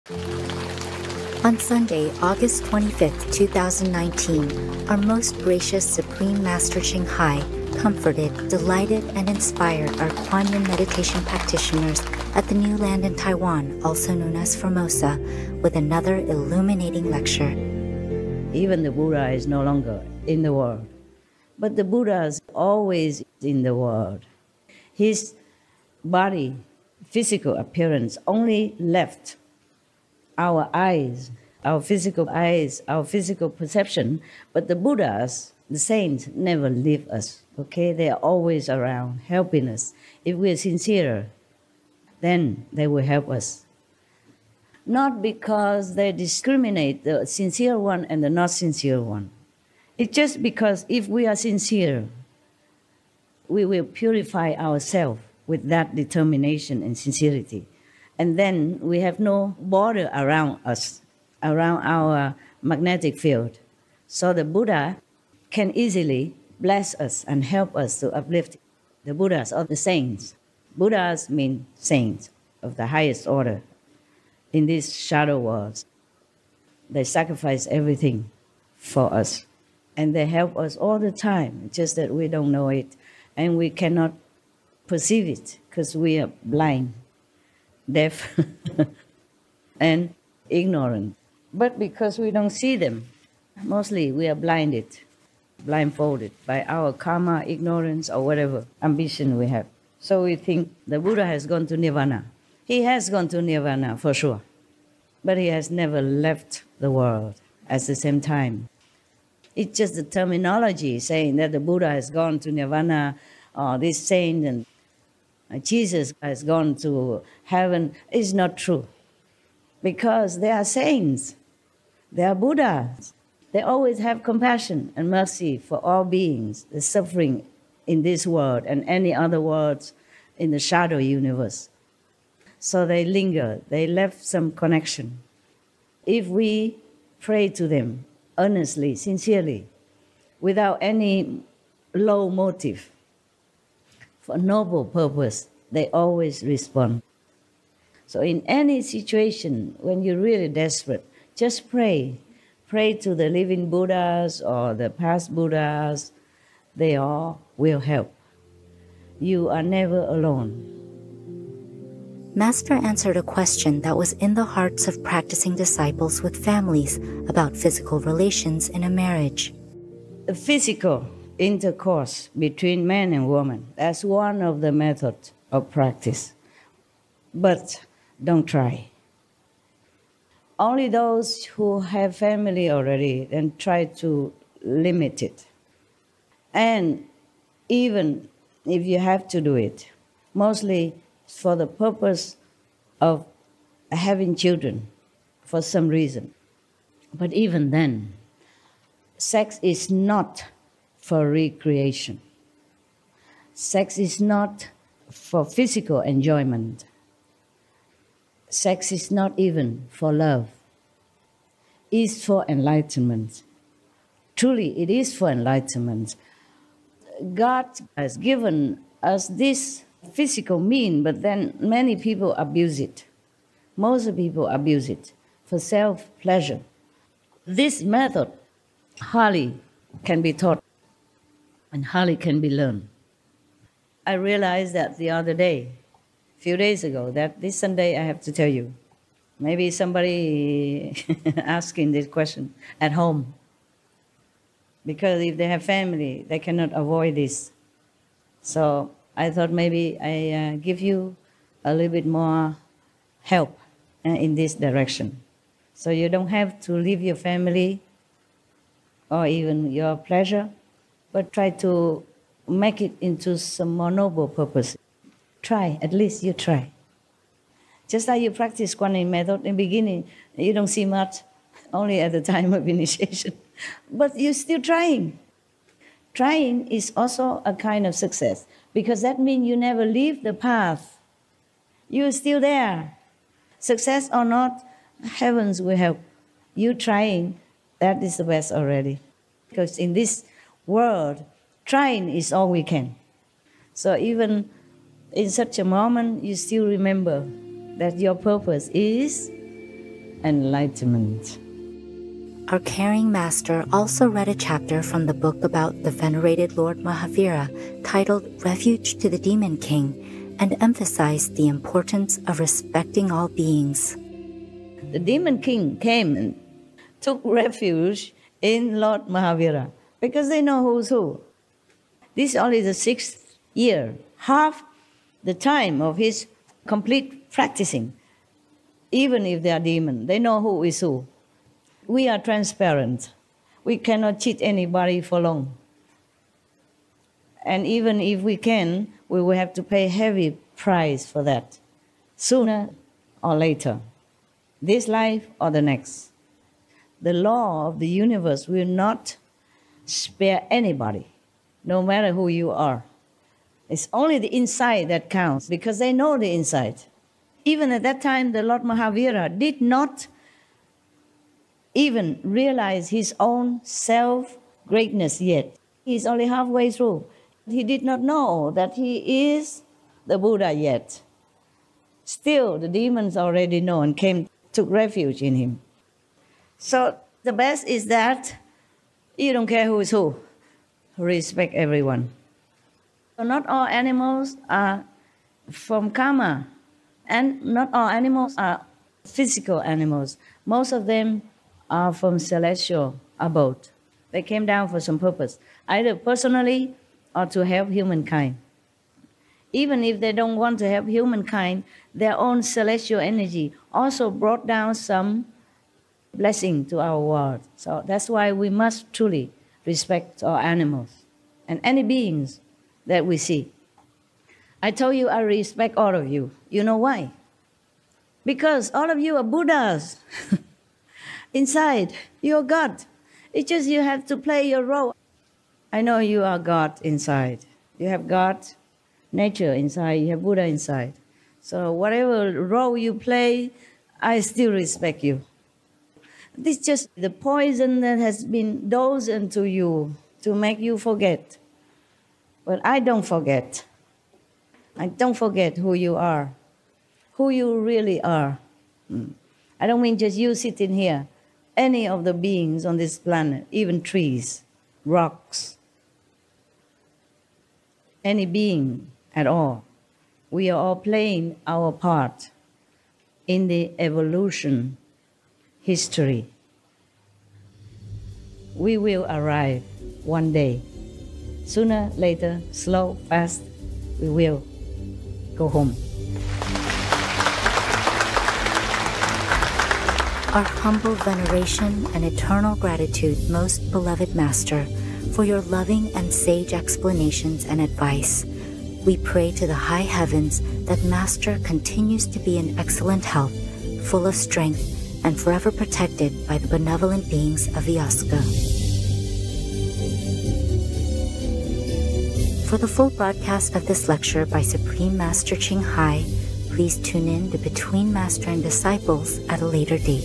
On Sunday, August 25th, 2019, our most gracious Supreme Master Ching comforted, delighted, and inspired our Kuan Yin meditation practitioners at the New Land in Taiwan, also known as Formosa, with another illuminating lecture. Even the Buddha is no longer in the world, but the Buddha is always in the world. His body, physical appearance only left our eyes, our physical perception, but the Buddhas, the saints, never leave us, okay? They are always around, helping us. If we are sincere, then they will help us. Not because they discriminate the sincere one and the not sincere one. It's just because if we are sincere, we will purify ourselves with that determination and sincerity. And then we have no border around us, around our magnetic field. So the Buddha can easily bless us and help us to uplift the Buddhas or the saints. Buddhas mean saints of the highest order in these shadow worlds. They sacrifice everything for us. And they help us all the time, just that we don't know it. And we cannot perceive it because we are blind, deaf, and ignorant. But because we don't see them, mostly we are blindfolded by our karma, ignorance, or whatever ambition we have. So we think the Buddha has gone to Nirvana. He has gone to Nirvana for sure, but he has never left the world at the same time. It's just the terminology saying that the Buddha has gone to Nirvana, or this saint and Jesus has gone to heaven. It's not true. Because they are saints. They are Buddhas. They always have compassion and mercy for all beings, the suffering in this world and any other worlds in the shadow universe. So they linger. They left some connection. If we pray to them earnestly, sincerely, without any low motive, for noble purpose, they always respond. So in any situation, when you're really desperate, just pray. Pray to the living Buddhas or the past Buddhas. They all will help. You are never alone. Master answered a question that was in the hearts of practicing disciples with families about physical relations in a marriage. The physical intercourse between man and woman, that's one of the methods of practice. But don't try. Only those who have family already, then try to limit it. And even if you have to do it, mostly for the purpose of having children for some reason. But even then, sex is not for recreation. Sex is not for physical enjoyment. Sex is not even for love. It's for enlightenment. Truly, it is for enlightenment. God has given us this physical mean, but then many people abuse it. Most people abuse it for self-pleasure. This method hardly can be taught and hardly can be learned. I realized that the other day, a few days ago, that this Sunday I have to tell you. Maybe somebody asking this question at home. Because if they have family, they cannot avoid this. So I thought maybe I give you a little bit more help in this direction. So you don't have to leave your family or even your pleasure, but try to make it into some more noble purpose. Try, at least you try. Just like you practice Kuan Yin method, in the beginning, you don't see much, only at the time of initiation. But you're still trying. Trying is also a kind of success, because that means you never leave the path. You're still there. Success or not, heavens will help. You trying, that is the best already. Because in this world, trying is all we can. So even in such a moment, you still remember that your purpose is enlightenment. Our caring master also read a chapter from the book about the venerated Lord Mahavira titled Refuge to the Demon King and emphasized the importance of respecting all beings. The Demon King came and took refuge in Lord Mahavira because they know who's who. This is only the 6th year, half the time of his complete practicing. Even if they are demons, they know who is who. We are transparent. We cannot cheat anybody for long. And even if we can, we will have to pay heavy price for that, sooner or later, this life or the next. The law of the universe will not spare anybody, no matter who you are. It's only the inside that counts, because they know the inside. Even at that time, the Lord Mahavira did not even realize his own self-greatness yet. He's only halfway through. He did not know that he is the Buddha yet. Still, the demons already know and took refuge in him. So the best is that you don't care who is who. Respect everyone. So not all animals are from karma, and not all animals are physical animals. Most of them are from celestial abode. They came down for some purpose, either personally or to help humankind. Even if they don't want to help humankind, their own celestial energy also brought down some blessing to our world. So that's why we must truly respect our animals and any beings that we see. I told you I respect all of you. You know why? Because all of you are Buddhas. Inside, you're God. It's just you have to play your role. I know you are God inside. You have God, nature inside. You have Buddha inside. So whatever role you play, I still respect you. This is just the poison that has been dosed into you to make you forget. But I don't forget. I don't forget who you are, who you really are. I don't mean just you sitting here. Any of the beings on this planet, even trees, rocks, any being at all, we are all playing our part in the evolution history. We will arrive one day. Sooner, later, slow, fast, we will go home. Our humble veneration and eternal gratitude, most beloved Master, for your loving and sage explanations and advice. We pray to the high heavens that Master continues to be in excellent health, full of strength, and forever protected by the benevolent beings of Vyaska. For the full broadcast of this lecture by Supreme Master Ching, please tune in to Between Master and Disciples at a later date.